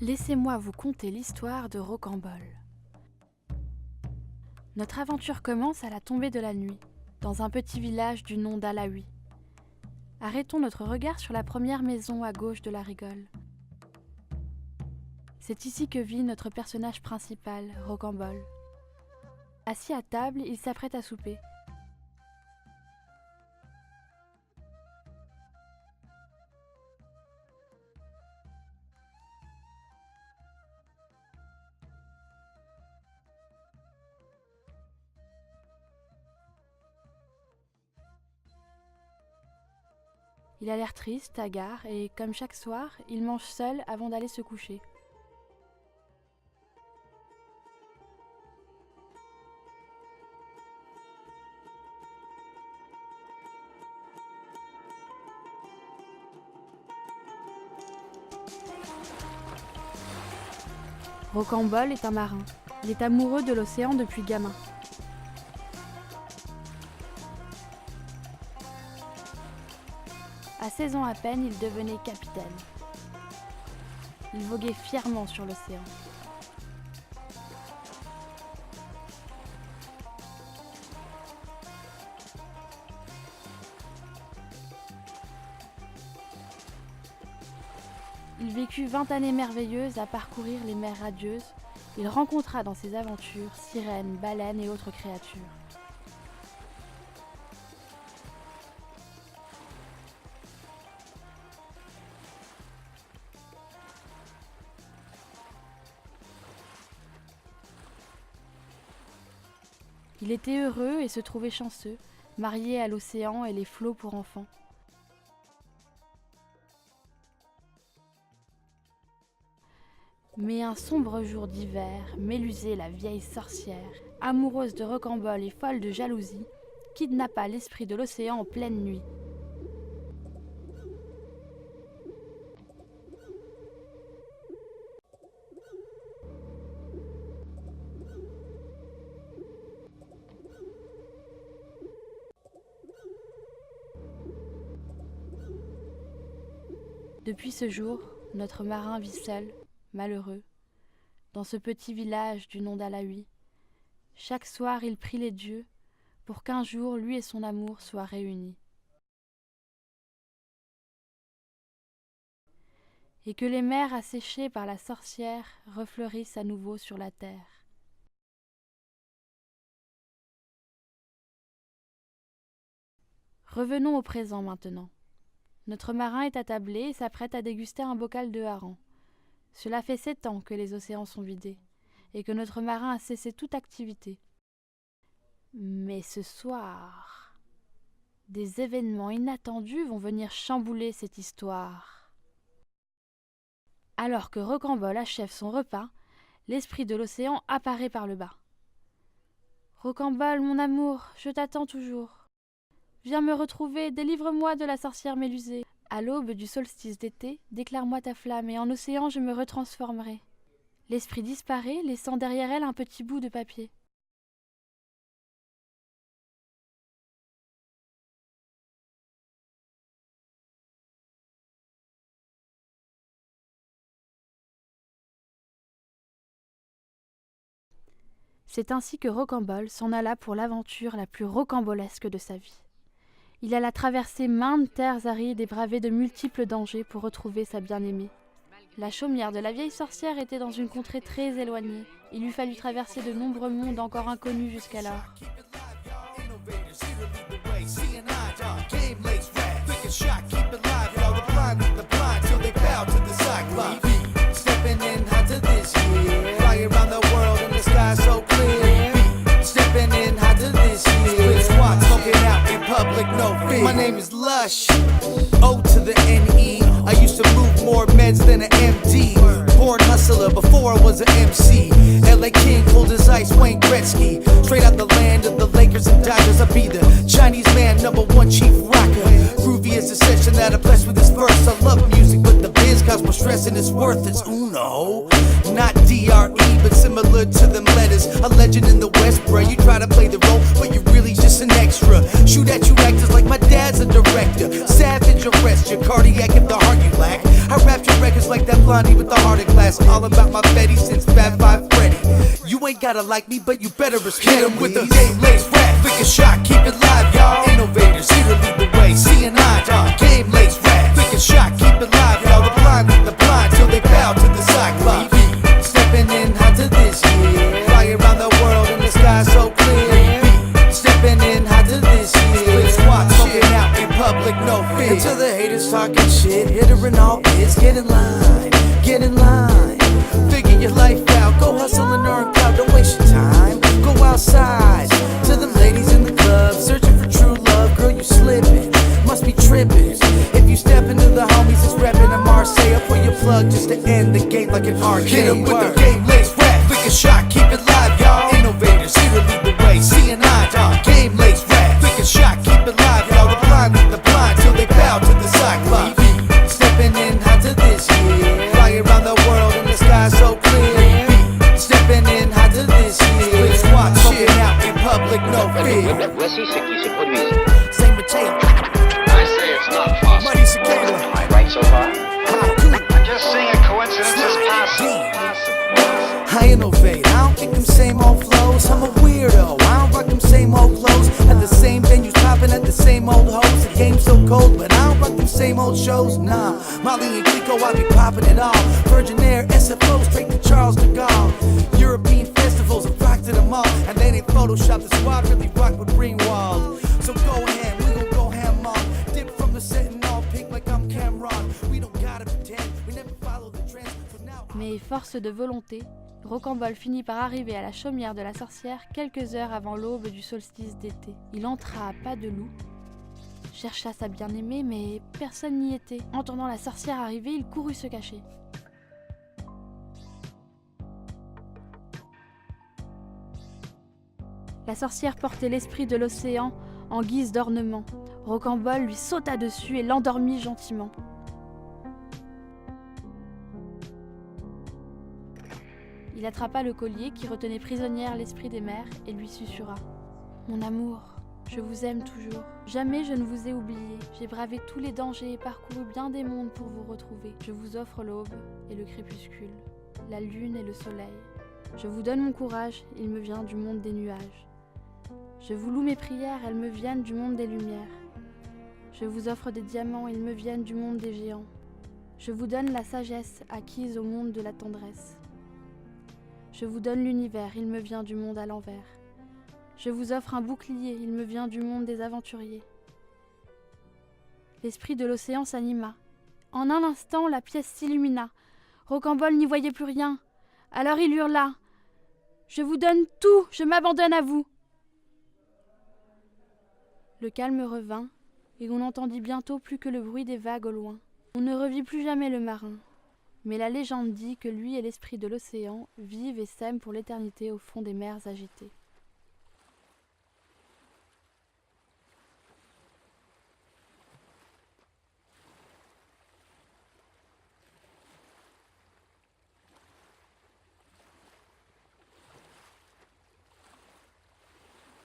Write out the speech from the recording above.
Laissez-moi vous conter l'histoire de Rocambole. Notre aventure commence à la tombée de la nuit, dans un petit village du nom d'Alaoui. Arrêtons notre regard sur la première maison à gauche de la rigole. C'est ici que vit notre personnage principal, Rocambole. Assis à table, il s'apprête à souper. Il a l'air triste, hagard, et comme chaque soir, il mange seul avant d'aller se coucher. Rocambole est un marin. Il est amoureux de l'océan depuis gamin. À 16 ans à peine, il devenait capitaine. Il voguait fièrement sur l'océan. Il vécut 20 années merveilleuses à parcourir les mers radieuses. Il rencontra dans ses aventures sirènes, baleines et autres créatures. Il était heureux et se trouvait chanceux, marié à l'océan et les flots pour enfants. Mais un sombre jour d'hiver, Mélusée, la vieille sorcière, amoureuse de Rocambole et folle de jalousie, kidnappa l'esprit de l'océan en pleine nuit. Depuis ce jour, notre marin vit seul, malheureux, dans ce petit village du nom d'Alaoui. Chaque soir, il prie les dieux pour qu'un jour, lui et son amour soient réunis. Et que les mers asséchées par la sorcière refleurissent à nouveau sur la terre. Revenons au présent maintenant. Notre marin est attablé et s'apprête à déguster un bocal de hareng. Cela fait 7 ans que les océans sont vidés et que notre marin a cessé toute activité. Mais ce soir, des événements inattendus vont venir chambouler cette histoire. Alors que Rocambole achève son repas, l'esprit de l'océan apparaît par le bas. « Rocambole, mon amour, je t'attends toujours. Viens me retrouver, délivre-moi de la sorcière Mélusée. À l'aube du solstice d'été, déclare-moi ta flamme, et en océan je me retransformerai. » L'esprit disparaît, laissant derrière elle un petit bout de papier. C'est ainsi que Rocambole s'en alla pour l'aventure la plus rocambolesque de sa vie. Il alla traverser maintes terres arides et braver de multiples dangers pour retrouver sa bien-aimée. La chaumière de la vieille sorcière était dans une contrée très éloignée. Il lui fallut traverser de nombreux mondes encore inconnus jusqu'alors. My name is Lush, O to the N-E. I used to move more meds than an MD. Born hustler before I was an MC. LA King, cold as ice, Wayne Gretzky. Straight out the land of the Lakers and Dodgers. I be the Chinese man, #1 chief rocker. Groovy is the session that I bless with this verse. I love music, but the biz cause my stressing is worthless. Uno, not D-R-E, but similar to them letters. A legend in the West, bruh. You try to play the role, but you're really just an extra. Shoot at you actors like my dad's a director. Savage arrest your cardiac if the heart you lack. I rap your records like that blondie with the heart of glass. All about my Betty since Fat Five Freddy. You ain't gotta like me, but you better respect him with the game lace rap. Pick a shot, keep it live, y'all. Innovators, here to lead the way. C&I, dog. Game lace rap. Pick a shot, keep it live, y'all. The blind lead the blind till they bow to the Cyclops. Stepping in hot to this year. Fly around the world and the sky so clear. Stepping in hot to this year. Split squad, smoking out in public, no fear. Until the haters talking shit, hit her in all bits. Get in line, get in line. Figure your life out, go hustle and earn clout. Don't waste your time, go outside. To them ladies in the club, searching for true love. Girl, you slipping, must be tripping. If you step into the homies, it's reppin' in Marseille. Pull your plug just to end the game like an arcade. Hit 'em with the game lace rap, pick a shot, keep it live, y'all. Innovators, here to lead the way. C&I, dog. Game lace rap, pick a shot, keep it live, y'all. The blind lead the blind till they bow to the Cyclops. Stepping in hot to this year. Fly around the world and the sky so clear. Stepping in hot to this year. Split squad, smoking out in public, no fear. Voici ce qui se produit. Say Mateo, I say it's not possible. Muddy Cicada, Am I right so far? I'm just seeing a coincidence as possible. I innovate, I don't kick them same old flows. I'm a weirdo, I don't rock them same old clothes. At the same venues, popping at the same old hoes. The game's so cold, but I don't rock them same old shows. Nah, Molly and Kiko, I be popping it all. Virgin Air, SFO, straight to Charles de Gaulle. European festivals, I've rocked to them all. And they didn't Photoshop, the squad really rock with Ringwald. So go ahead, we gon' go ham on. Dip from the set and all pink like I'm Cameron. We don't gotta pretend, we never follow the trends. So now Mais force de volonté, Rocambole finit par arriver à la chaumière de la sorcière quelques heures avant l'aube du solstice d'été. Il entra à pas de loup, chercha sa bien-aimée, mais personne n'y était. Entendant la sorcière arriver, il courut se cacher. La sorcière portait l'esprit de l'océan en guise d'ornement. Rocambole lui sauta dessus et l'endormit gentiment. Il attrapa le collier qui retenait prisonnière l'esprit des mers et lui susurra. « Mon amour, je vous aime toujours. Jamais je ne vous ai oublié. J'ai bravé tous les dangers et parcouru bien des mondes pour vous retrouver. Je vous offre l'aube et le crépuscule, la lune et le soleil. Je vous donne mon courage, il me vient du monde des nuages. Je vous loue mes prières, elles me viennent du monde des lumières. Je vous offre des diamants, ils me viennent du monde des géants. Je vous donne la sagesse acquise au monde de la tendresse. Je vous donne l'univers, il me vient du monde à l'envers. Je vous offre un bouclier, il me vient du monde des aventuriers. » L'esprit de l'océan s'anima. En un instant, la pièce s'illumina. Rocambole n'y voyait plus rien. Alors il hurla. « Je vous donne tout, je m'abandonne à vous !» Le calme revint, et on n'entendit bientôt plus que le bruit des vagues au loin. On ne revit plus jamais le marin. Mais la légende dit que lui et l'esprit de l'océan vivent et s'aiment pour l'éternité au fond des mers agitées.